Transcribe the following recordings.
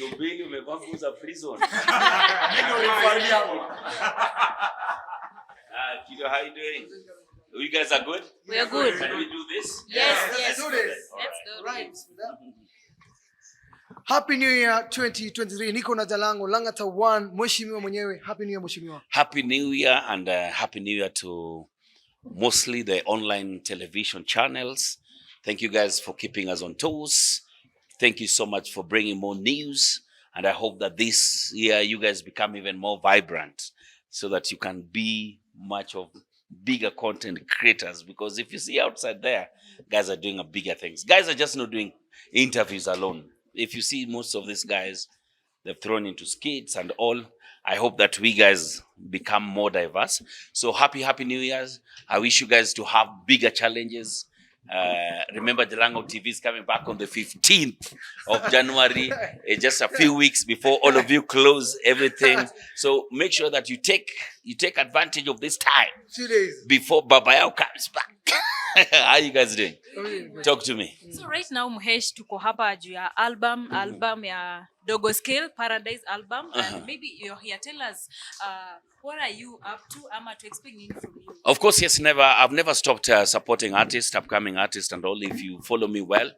To Billy umepanguza prison. Kido, how you doing? You guys are good? We are good. Can we do this? Yes. Let's do this. Let's do Right. it. Happy New Year 2023. Niko na Jalango Langata 1 mheshimiwa mwenyewe. Happy New Year mheshimiwa. Happy New Year and Happy New Year to mostly the online television channels. Thank you guys for keeping us on toes. Thank you so much for bringing more news. And I hope that this year you guys become even more vibrant so that you can be much of bigger content creators. Because if you see outside there, guys are doing bigger things. Guys are just not doing interviews alone. If you see most of these guys, they've thrown into skits and all. I hope that we guys become more diverse. So happy New Year's. I wish you guys to have bigger challenges. Remember, Jalango TV is coming back on the 15th of January, just a few weeks before all of you close everything. So make sure that you take advantage of this time 2 days before Babayao comes back. How are you guys doing? Talk to me. So right now Muhesh tuko hapa juu ya album ya Dogo Scale Paradise album. And maybe you're here, tell us what are you up to? Ama to expect from you. Of course, yes, I've never stopped supporting artists, upcoming artists and all. If you follow me well,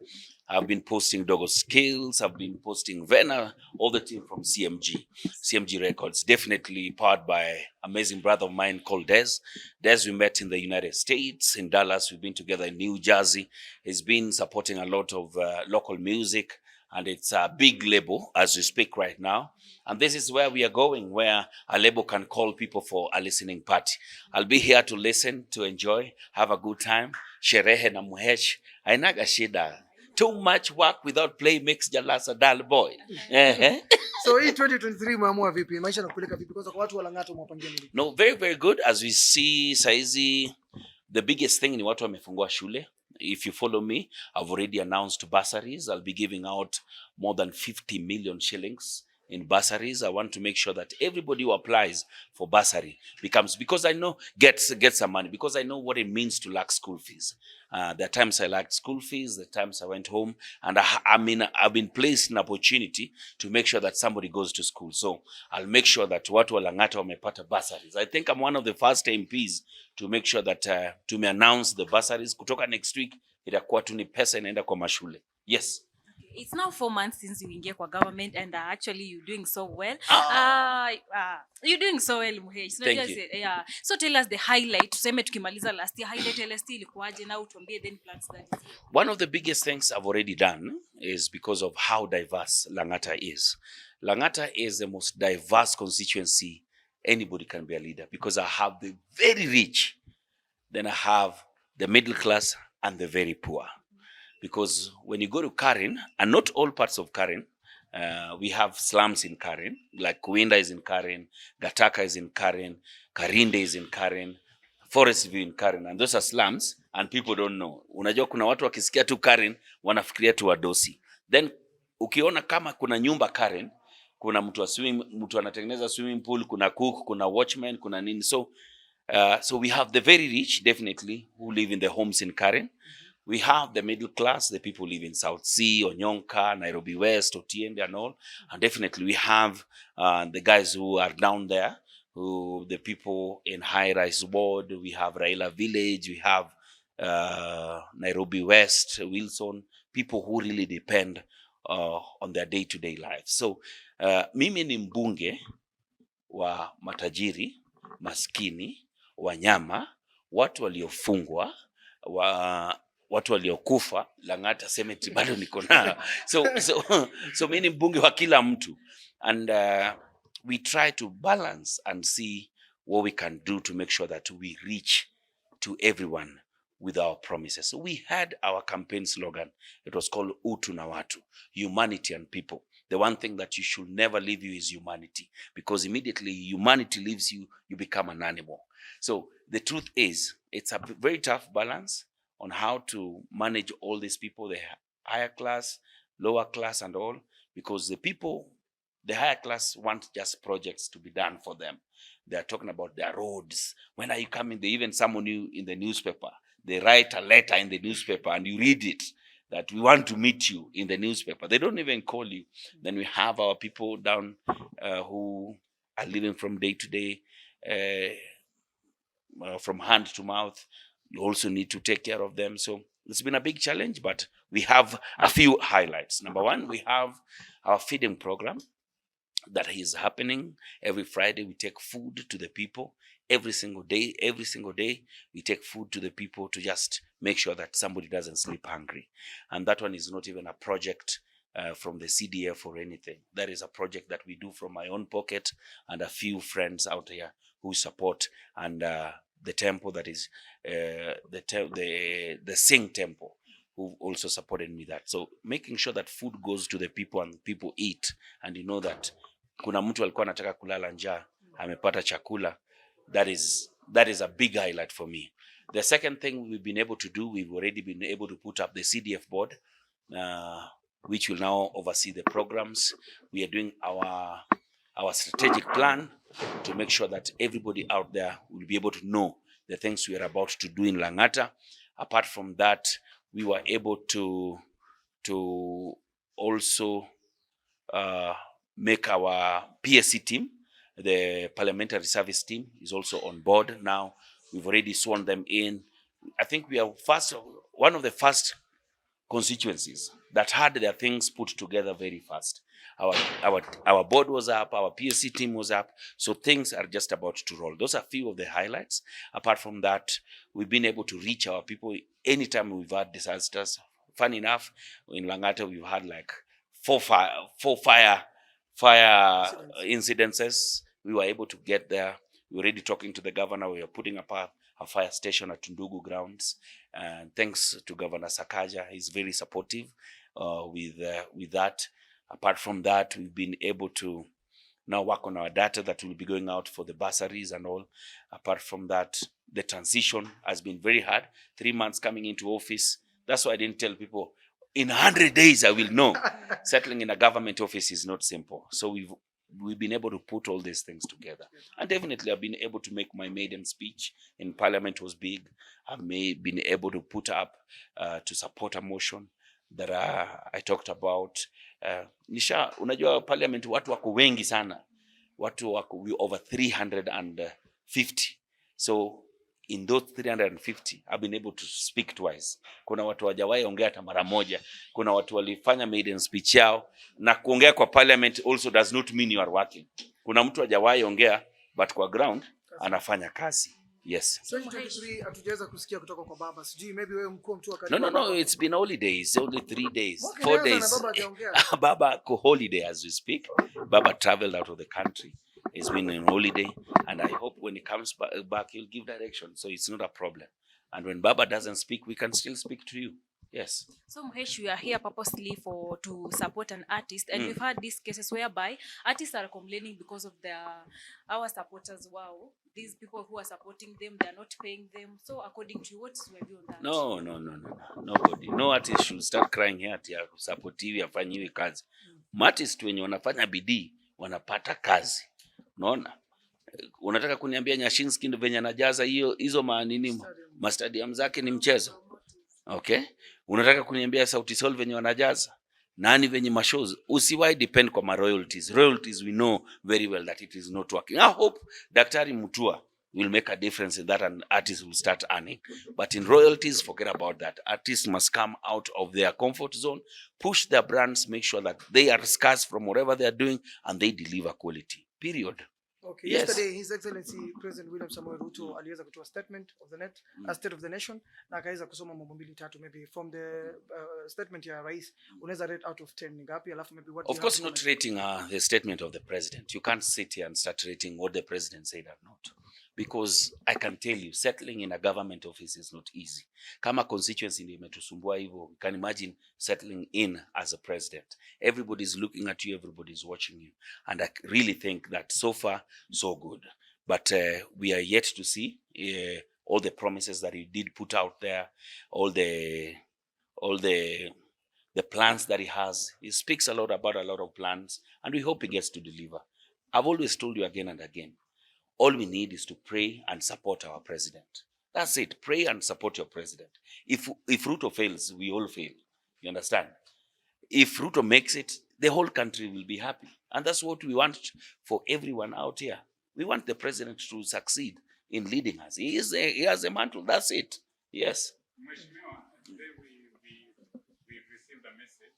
I've been posting Dogo Skills, I've been posting Vena, all the team from CMG Records, definitely powered by amazing brother of mine called Des. Des, we met in the United States, in Dallas. We've been together in New Jersey. He's been supporting a lot of local music, and it's a big label as we speak right now. And this is where we are going, where a label can call people for a listening party. I'll be here to listen, to enjoy, have a good time. Sherehe na Muhesh, ainaga shida. Too much work without play makes Jalas a dull boy. So hii 2023 umeamua vipi? Maisha yanakupeleka vipi? Kwa watu wa Langata mwapangia nini? No, very, very good. As we see, saizi, the biggest thing ni watu wamefungua shule. If you follow me, I've already announced bursaries. I'll be giving out more than 50 million shillings in bursaries. I want to make sure that everybody who applies for bursary because I know gets some money, because I know what it means to lack school fees. There are times I lacked school fees, the times I went home, and I've been placed in opportunity to make sure that somebody goes to school. So I'll make sure that watu wa Langata wamepata bursaries. I think I'm one of the first MPs to make sure that to me announce the bursaries. Kutoka next week, itakuwa tu ni pesa inaenda kwa mashule. Yes. It's now 4 months since you ingia kwa government, and actually you're doing so well. You're doing so well, Muhesh. So Thank you. Yeah. So tell us the highlight. Tuseme tukimaliza last year, highlight LST ilikuwaje, na utuambie then plans that is. One of the biggest things I've already done is because of how diverse Langata is. Langata is the most diverse constituency anybody can be a leader, because I have the very rich, then I have the middle class and the very poor. Because when you go to Karen, and not all parts of Karen, we have slums in Karen, like Kuinda is in Karen, Gataka is in Karen, Karinde is in Karen, Forest View in Karen, and those are slums, and people don't know. Unajua kuna watu wakisikia tu Karen, wanafikiria tu wadosi. Then ukiona kama kuna nyumba Karen, kuna mtu anatengeneza swimming pool, kuna cook, kuna watchman, kuna nini. So we have the very rich, definitely, who live in the homes in Karen. We have the middle class, the people live in South Sea, Onyonka, Nairobi West, Otiende and all. And definitely we have the guys who are down there, the people in High Rise Ward. We have Raila Village, we have Nairobi West, Wilson, people who really depend on their day-to-day life. So mimi ni mbunge wa matajiri, maskini, wanyama, watu waliofungwa, watu waliokufa. Langata cemetery bado niko na. So mimi ni mbunge wa kila mtu, and we try to balance and see what we can do to make sure that we reach to everyone with our promises. So we had our campaign slogan. It was called Utu na Watu, humanity and people. The one thing that you should never leave you is humanity, because immediately humanity leaves you, you become an animal. So the truth is, it's a very tough balance on how to manage all these people, the higher class, lower class and all, because the people, the higher class want just projects to be done for them. They are talking about their roads. When are you coming? They even summon you in the newspaper. They write a letter in the newspaper and you read it, that we want to meet you in the newspaper. They don't even call you. Then we have our people down who are living from day to day, from hand to mouth. You also need to take care of them. So it's been a big challenge, but we have a few highlights. Number one, we have our feeding program that is happening every Friday. We take food to the people every single day. Every single day, we take food to the people to just make sure that somebody doesn't sleep hungry. And that one is not even a project from the CDF or anything. That is a project that we do from my own pocket and a few friends out here who support, and the temple that is the Sing temple, who also supported me that. So making sure that food goes to the people and people eat, and you know that kuna mtu alikuwa anataka kulala njaa amepata chakula. That is a big highlight for me. The second thing we've been able to do, we've already been able to put up the CDF board, which will now oversee the programs. We are doing our strategic plan to make sure that everybody out there will be able to know the things we are about to do in Langata. Apart from that, we were able to also make our PSC team, the parliamentary service team, is also on board now. We've already sworn them in. I think we are one of the first constituencies that had their things put together very fast. Our board was up, our PSC team was up, so things are just about to roll. Those are a few of the highlights. Apart from that, we've been able to reach our people anytime we've had disasters. Funny enough, in Langata we've had like four fire incidences. We were able to get there. We were already talking to the governor. We are putting up a fire station at Tundugu grounds, and thanks to Governor Sakaja, he's very supportive with that. Apart from that, we've been able to now work on our data that will be going out for the bursaries and all. Apart from that, the transition has been very hard. 3 months coming into office. That's why I didn't tell people in 100 days I will know. Settling in a government office is not simple. So we've been able to put all these things together. And definitely I've been able to make my maiden speech in Parliament was big. I've been able to put up to support a motion that I talked about. Unajua Parliament watu wako wengi sana. Watu wako over 350. So in those 350, I've been able to speak twice. Kuna watu hawajawahi ongea hata mara moja. Kuna watu walifanya maiden speech yao, na kuongea kwa Parliament also does not mean you are working. Kuna mtu hajawahi ongea but kwa ground anafanya kazi. Yes. So 2023 hatujaweza kusikia kutoka kwa baba. Sijui maybe wewe mkuu mtu akati. No, it's been holidays, only 3 days, 4 days. Baba ko holiday as we speak. Baba traveled out of the country. He's been on holiday, and I hope when he comes back, he'll give direction. So it's not a problem. And when Baba doesn't speak, we can still speak to you. Yes. So Mhesh, we are here purposely to support an artist, and we've had these cases whereby artists are complaining because of our supporters. Wow, these people who are supporting them, they are not paying them. So according to you, what's your view on that? No. Nobody. No artist should start crying here ati supportivi afanyiwe kazi. Artists wenye wanafanya bidii wanapata kazi. Unaona? Unataka kuniambia Nyashinski ndio venye anajaza hizo stadium zake ni mchezo? Okay? Unataka kuniambia Sauti Sol venye wanajaza? Nani venye mashows? Usiwai depend kwa royalties. Royalties, we know very well that it is not working. I hope Daktari Mutua will make a difference in that, and artists will start earning. But in royalties, forget about that. Artists must come out of their comfort zone, push their brands, make sure that they are scarce from whatever they are doing, and they deliver quality. Period. Okay. Yes. Yesterday, His Excellency President William Samoei Ruto aliweza kutoa statement of the net, a state of the nation, na akaweza kusoma mambo mbili tatu. Maybe from the statement ya rais, unaweza rate out of 10 ni ngapi? Alafu maybe what? Of course, not rating the statement of the president. You can't sit here and start rating what the president said or not. Because I can tell you, settling in a government office is not easy. Kama constituency ndio imetusumbua hivyo, you can imagine settling in as a president. Everybody's looking at you, everybody's watching you. And I really think that so far, so good. But we are yet to see all the promises that he did put out there, all the plans that he has. He speaks a lot about a lot of plans, and we hope he gets to deliver. I've always told you again and again, all we need is to pray and support our president. That's it. Pray and support your president. If Ruto fails, we all fail. You understand? If Ruto makes it, the whole country will be happy. And that's what we want for everyone out here. We want the president to succeed in leading us. He has a mantle. That's it. Yes. Mheshimiwa, today we've received a message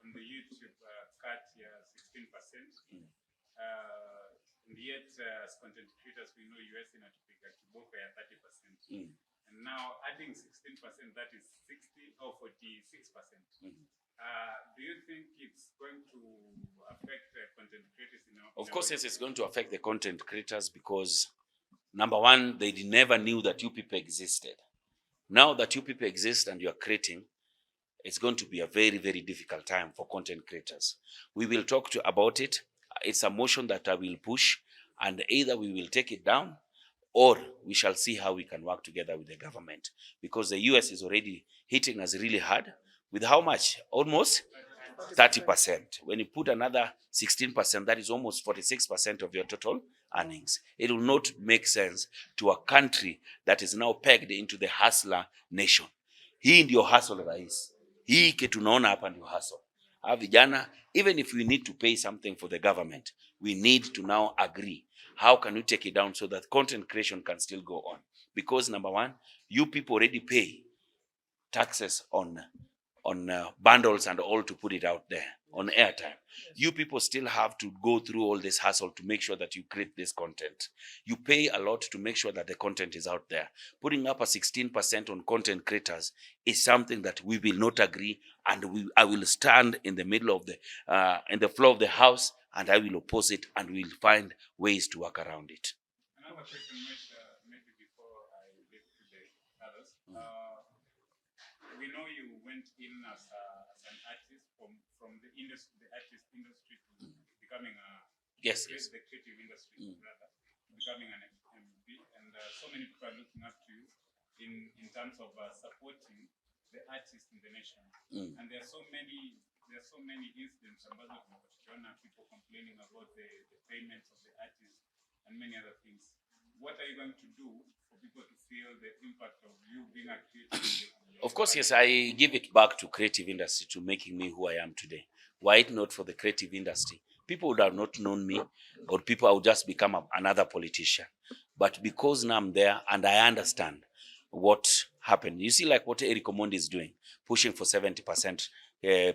on the YouTube cut here 16%. And yet, as content creators, we know US in Atupiga Kiboko ya 30%. And now adding 16%, that is 60 or 46%. Do you think it's going to affect content creators? Of course, yes, it's going to affect the content creators because, number one, they never knew that you people existed. Now that you people exist and you are creating, it's going to be a very, very difficult time for content creators. We will talk about it. It's a motion that I will push, and either we will take it down or we shall see how we can work together with the government, because the US is already hitting us really hard with how much? Almost 30%. When you put another 16%, that is almost 46% of your total earnings. It will not make sense to a country that is now pegged into the hustler nation. Hii ndio hustle rais. Hii kitu naona hapa ndio hustle. Vijana, even if we need to pay something for the government, we need to now agree. How can we take it down so that content creation can still go on? Because number one, you people already pay taxes on bundles and all to put it out there on airtime. You people still have to go through all this hassle to make sure that you create this content. You pay a lot to make sure that the content is out there. Putting up a 16% on content creators is something that we will not agree, and I will stand in the middle of the floor of the house, and I will oppose it, and we will find ways to work around it. Another question, maybe before I leave to the others. We know you went in as an artist from the industry, the artist industry, to becoming the creative industry, rather, becoming an MP, and so many people are looking up to you in terms of supporting the artists in the nation. And there are so many incidents about people complaining about the payments of the artists and many other things. What are you going to do for people to feel the impact of you being a creative? Of course, yes, I give it back to creative industry to making me who I am today. Were it not for the creative industry, people would have not known me, or people would just become another politician. But because now I'm there and I understand what happened, you see, like what Eric Omondi is doing, pushing for 70%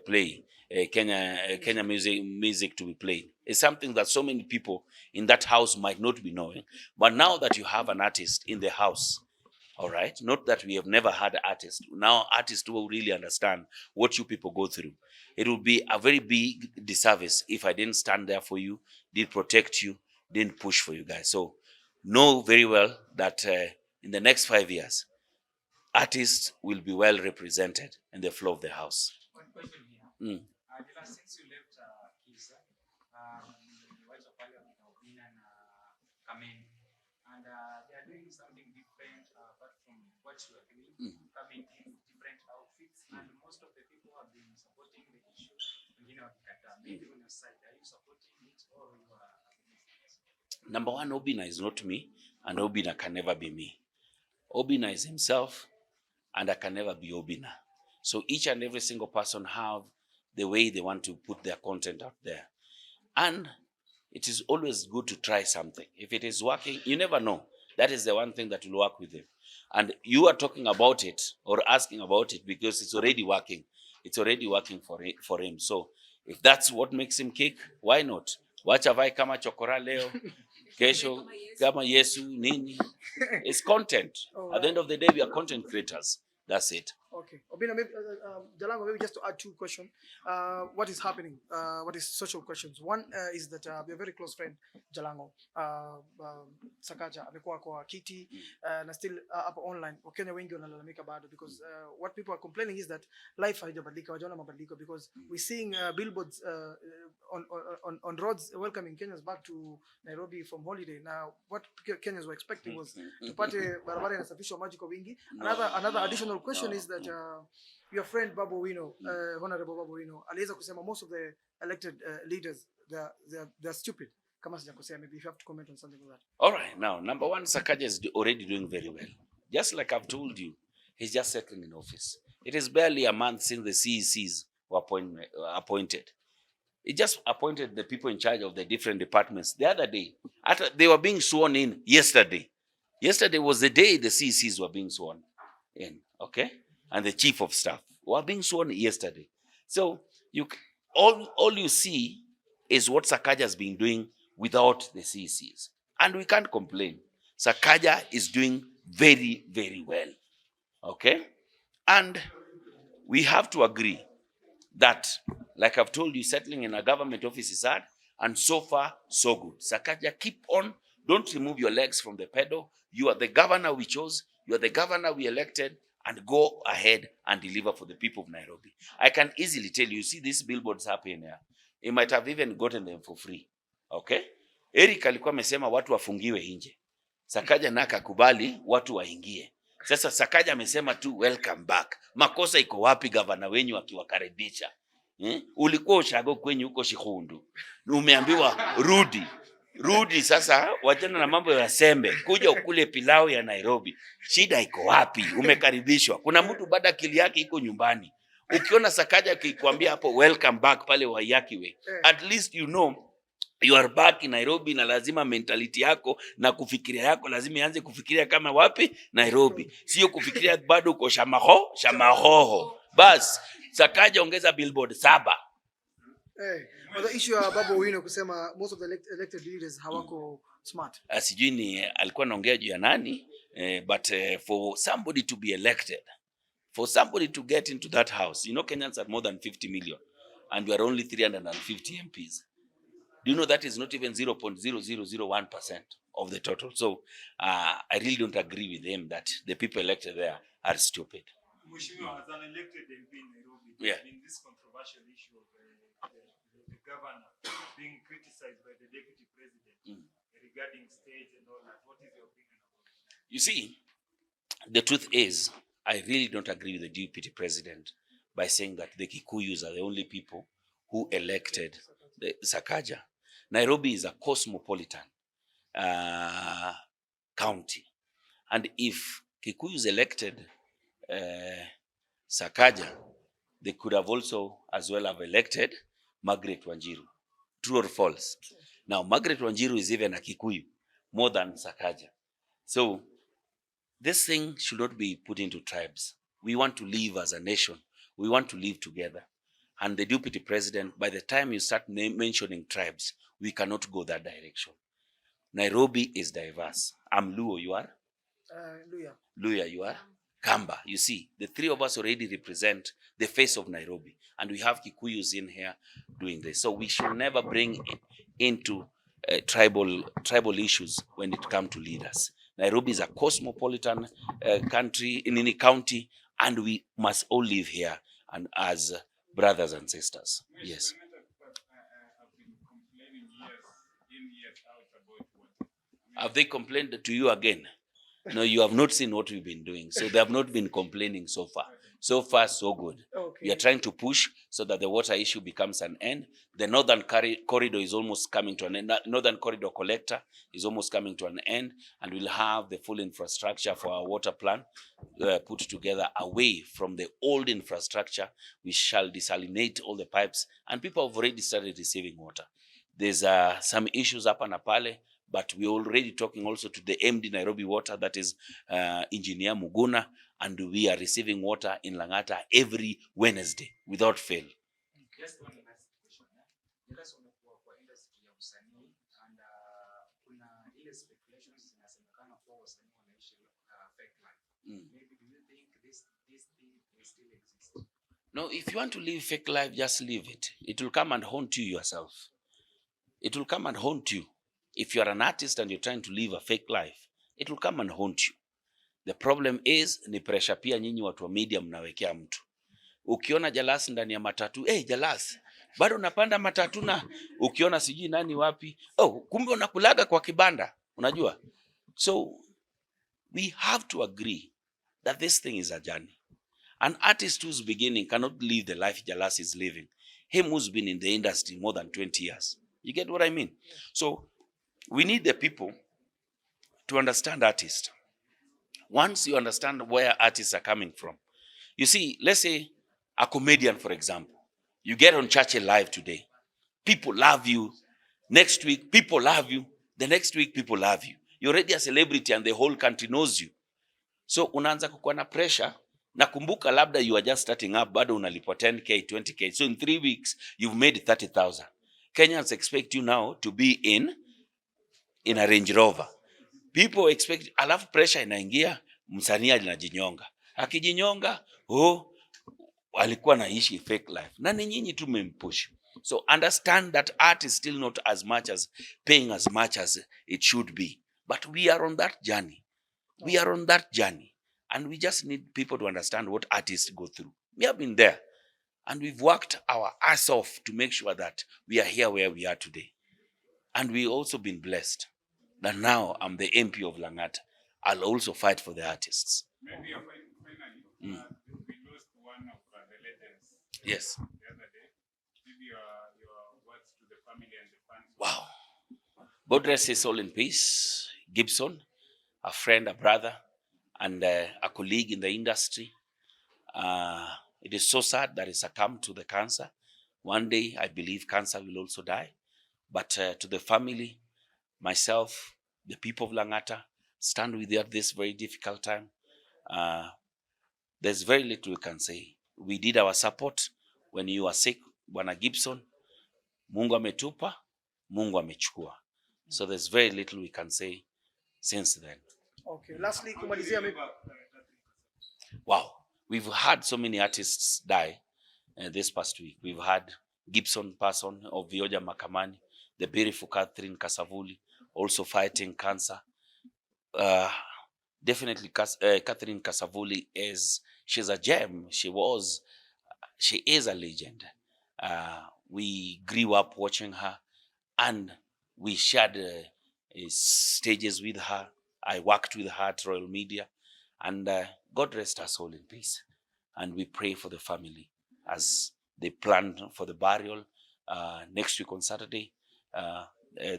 play, Kenya music to be played. It's something that so many people in that house might not be knowing. But now that you have an artist in the house, all right, not that we have never had artists. Now artists will really understand what you people go through. It would be a very big disservice if I didn't stand there for you, didn't protect you, didn't push for you guys. So know very well that in the next 5 years, artists will be well represented in the floor of the house. One question here. Jalas, since you left Kisa, White of Parliament, Obina and Kamen, and they are doing something different apart from what you are doing, coming in different outfits, and most of the people have been supporting the issue. Maybe on your side, are you supporting it or you are against it? Number one, Obina is not me, and Obina can never be me. Obina is himself, and I can never be Obina. So each and every single person have the way they want to put their content out there. And it is always good to try something. If it is working, you never know. That is the one thing that will work with him. And you are talking about it or asking about it because it's already working. It's already working for him. So if that's what makes him kick, why not? Wacha vai kama chokora leo, kesho kama Yesu nini. It's content. Oh, At the end of the day, we are content creators. That's it. Okay. Obina, maybe, Jalango, maybe just to add two questions. What is happening? What is social questions? One is that we are very close friend, Jalango. Sakaja, amekuwa kwa kiti, na still up online. Wakenya wengi wanalalamika bado because what people are complaining is that life haijabadilika, wajaona mabadiliko because we're seeing billboards on roads welcoming Kenyans back to Nairobi from holiday. Now, what Kenyans were expecting was tupate barabara inasafishwa maji kwa wingi. Another additional question is that your friend Babu Wino, Honorable Babu Wino, aliweza kusema most of the elected leaders they're stupid. Kama sijakosea, maybe if you have to comment on something like that. All right, now number one, Sakaja is already doing very well. Just like I've told you, he's just settling in office. It is barely a month since the CECs were appointed. It just appointed the people in charge of the different departments the other day. After they were being sworn in yesterday. Yesterday was the day the CECs were being sworn in, okay? And the chief of staff were being sworn yesterday. So all you see is what Sakaja has been doing without the CECs. And we can't complain. Sakaja is doing very, very well, okay? And we have to agree that, like I've told you, settling in a government office is hard, and so far, so good. Sakaja, keep on. Don't remove your legs from the pedal. You are the governor we chose. You are the governor we elected, and go ahead and deliver for the people of Nairobi. I can easily tell you, see these billboards happening here. He might have even gotten them for free. Okay? Eric alikuwa amesema watu wafungiwe nje. Sakaja na akakubali watu waingie. Sasa Sakaja amesema tu welcome back. Makosa iko wapi gavana wenyu akiwakaribisha? Ulikuwa ushago kwenye huko Shikhundu. Umeambiwa rudi. Rudi sasa, wachana na mambo ya sembe. Kuja ukule pilau ya Nairobi. Shida iko wapi? Umekaribishwa. Kuna mtu bado akili yake iko nyumbani. Ukiona Sakaja akikwambia hapo welcome back pale Wayakiwe, at least you know you are back in Nairobi, na lazima mentality yako na kufikiria yako lazima ianze kufikiria kama wapi? Nairobi. Sio kufikiria bado uko Shamahoho. Bas, Sakaja ongeza billboard 7. But the issue ya Babu Owino kusema most of the elected leaders hawako smart. Sijui ni alikuwa anaongea juu ya nani, but for somebody to be elected, for somebody to get into that house, you know Kenyans are more than 50 million and we are only 350 MPs. Do you know that is not even 0.0001% of the total? So I really don't agree with them that the people elected there are stupid. Mheshimiwa, as an elected MP in Nairobi, Yeah. in this controversial issue of the governor being criticized by the deputy president regarding stage and all that, what is your opinion about that? You see, the truth is, I really don't agree with the deputy president by saying that the Kikuyus are the only people who elected the Sakaja. Nairobi is a cosmopolitan county. And if Kikuyus elected Sakaja, they could have also as well have elected Margaret Wanjiru. True or false? Now, Margaret Wanjiru is even a Kikuyu, more than Sakaja. So, this thing should not be put into tribes. We want to live as a nation. We want to live together. And the deputy president, by the time you start mentioning tribes, we cannot go that direction. Nairobi is diverse. I'm Luo, you are? Luya. Luya, you are? Kamba. You see, the three of us already represent the face of Nairobi. And we have Kikuyus in here doing this. So we should never bring into tribal issues when it comes to leaders. Nairobi is a cosmopolitan country, in any county, and we must all live here and as brothers and sisters. Yes. I've been complaining years in, years out about water. Have they complained to you again? No, you have not seen what we've been doing. So they have not been complaining so far. So far, so good. Okay. We are trying to push so that the water issue becomes an end. The northern corridor is almost coming to an end. Northern corridor collector is almost coming to an end. And we'll have the full infrastructure for our water plan put together away from the old infrastructure. We shall desalinate all the pipes. And people have already started receiving water. There's some issues up and pale, but we're already talking also to the MD Nairobi Water, that is Engineer Muguna, and we are receiving water in Langata every Wednesday without fail. Just one last question. Jalas umekuwa kwa industry ya usanii and kuna ile speculations zinasemekana kwa wasanii wanaishi fake life. Maybe do you think this thing will still exist? No, if you want to live fake life, just live it. It will come and haunt you yourself. It will come and haunt you. If you are an artist and you're trying to live a fake life, it will come and haunt you. The problem is, ni pressure pia nyinyi watu wa media mnawekea mtu. Ukiona Jalas ndani ya matatu, Jalas, bado unapanda matatu na ukiona sijui nani wapi, kumbe unakulaga kwa kibanda, unajua? So, we have to agree that this thing is a journey. An artist who's beginning cannot live the life Jalas is living. Him who's been in the industry more than 20 years. You get what I mean? So, we need the people to understand artists. Once you understand where artists are coming from, You see, let's say a comedian, for example. You get on Churchill Live today. People love you. Next week, people love you. The next week, people love you. You're already a celebrity and the whole country knows you. So unaanza kukuwa na pressure. Nakumbuka labda you are just starting up, bado unalipwa 10K, 20K. So in 3 weeks, you've made 30,000. Kenyans expect you now to be in a Range Rover. People expect, alafu pressure inaingia, msanii anajinyonga. Akijinyonga, alikuwa naishi fake life. Na ni nyinyi tu mmempush. So understand that art is still not as much as paying as much as it should be. But we are on that journey. We are on that journey. And we just need people to understand what artists go through. We have been there. And we've worked our ass off to make sure that we are here where we are today. And we've also been blessed that now I'm the MP of Langata. I'll also fight for the artists. Maybe finally, we lost one of the legends. Yes. The other day. Maybe your words to the family and the fans. Wow. God rest his soul in peace. Gibson, a friend, a brother, and a colleague in the industry. It is so sad that he succumbed to the cancer. One day, I believe cancer will also die. But to the family, myself, the people of Langata, stand with you at this very difficult time. There's very little we can say. We did our support when you were sick, Bwana Gibson. Mungu ametupa, Mungu amechukua. So there's very little we can say since then. Okay. Lastly, kumalizia maybe. Wow. We've had so many artists die this past week. We've had Gibson person of Vioja Makamani, the beautiful Catherine Kasavuli, also fighting cancer. Definitely Catherine Kasavuli she's a gem. She is a legend. We grew up watching her and we shared stages with her. I worked with her at Royal Media, and God rest her soul in peace. And we pray for the family as they plan for the burial next week on Saturday.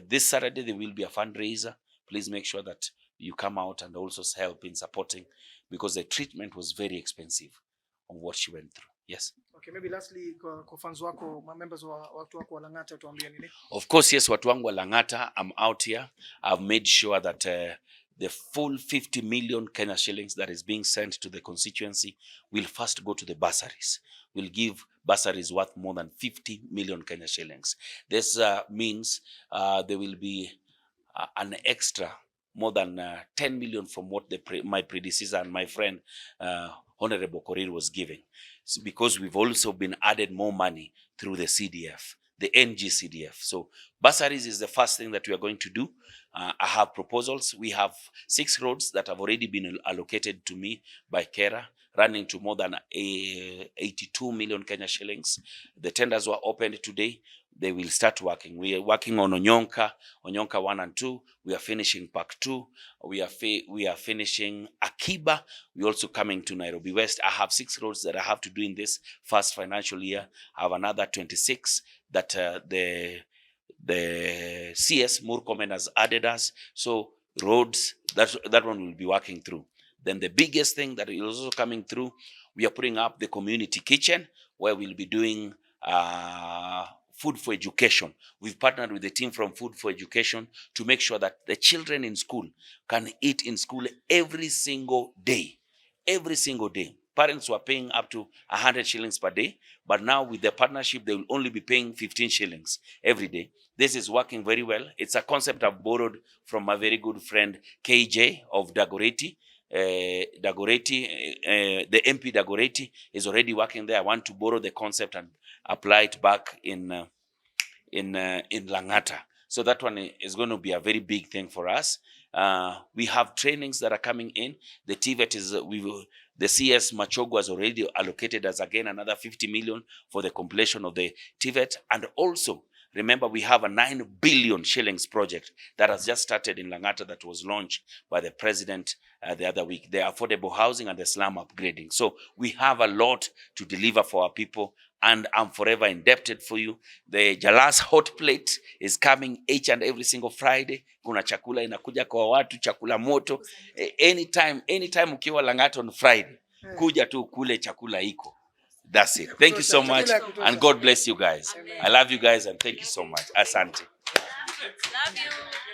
This Saturday, there will be a fundraiser. Please make sure that you come out and also help in supporting, because the treatment was very expensive on what she went through. Yes. Okay, maybe lastly, kwa fans wako, members wa watu wako wa Langata, tuambie nini? Of course, yes, watu wangu wa Langata, I'm out here. I've made sure that the full 50 million Kenya shillings that is being sent to the constituency will first go to the bursaries. We'll give bursaries worth more than 50 million Kenya shillings. This means there will be an extra more than 10 million from what my predecessor and my friend Honorable Korir was giving. So because we've also been added more money through the CDF, the NG-CDF. So bursaries is the first thing that we are going to do. I have proposals. We have 6 roads that have already been allocated to me by Kera, running to more than 82 million Kenya shillings. The tenders were opened today. They will start working. We are working on Onyonka 1 and 2. We are finishing Park 2. We are finishing Akiba. We're also coming to Nairobi West. I have 6 roads that I have to do in this first financial year. I have another 26 that the CS Murkomen has added us. So roads, that one will be working through. Then the biggest thing that is also coming through, we are putting up the community kitchen where we'll be doing food for education. We've partnered with the team from Food for Education to make sure that the children in school can eat in school every single day. Every single day. Parents were paying up to 100 shillings per day, but now with the partnership, they will only be paying 15 shillings every day. This is working very well. It's a concept I've borrowed from my very good friend KJ of Dagoretti. The MP Dagoretti is already working there. I want to borrow the concept and apply it back in Langata. So that one is going to be a very big thing for us. We have trainings that are coming in. The TVET is the CS Machogo has already allocated us again another 50 million for the completion of the TVET. And also, remember, we have a 9 billion shillings project that has just started in Langata that was launched by the president the other week, the affordable housing and the slum upgrading. So we have a lot to deliver for our people, and I'm forever indebted for you. The Jalas hot plate is coming each and every single Friday. Kuna chakula inakuja kwa watu, chakula moto. Anytime ukiwa Langata on Friday, kuja tu kule chakula iko. That's it. Thank you so much and God bless you guys. I love you guys and thank you so much. Asante. Love you.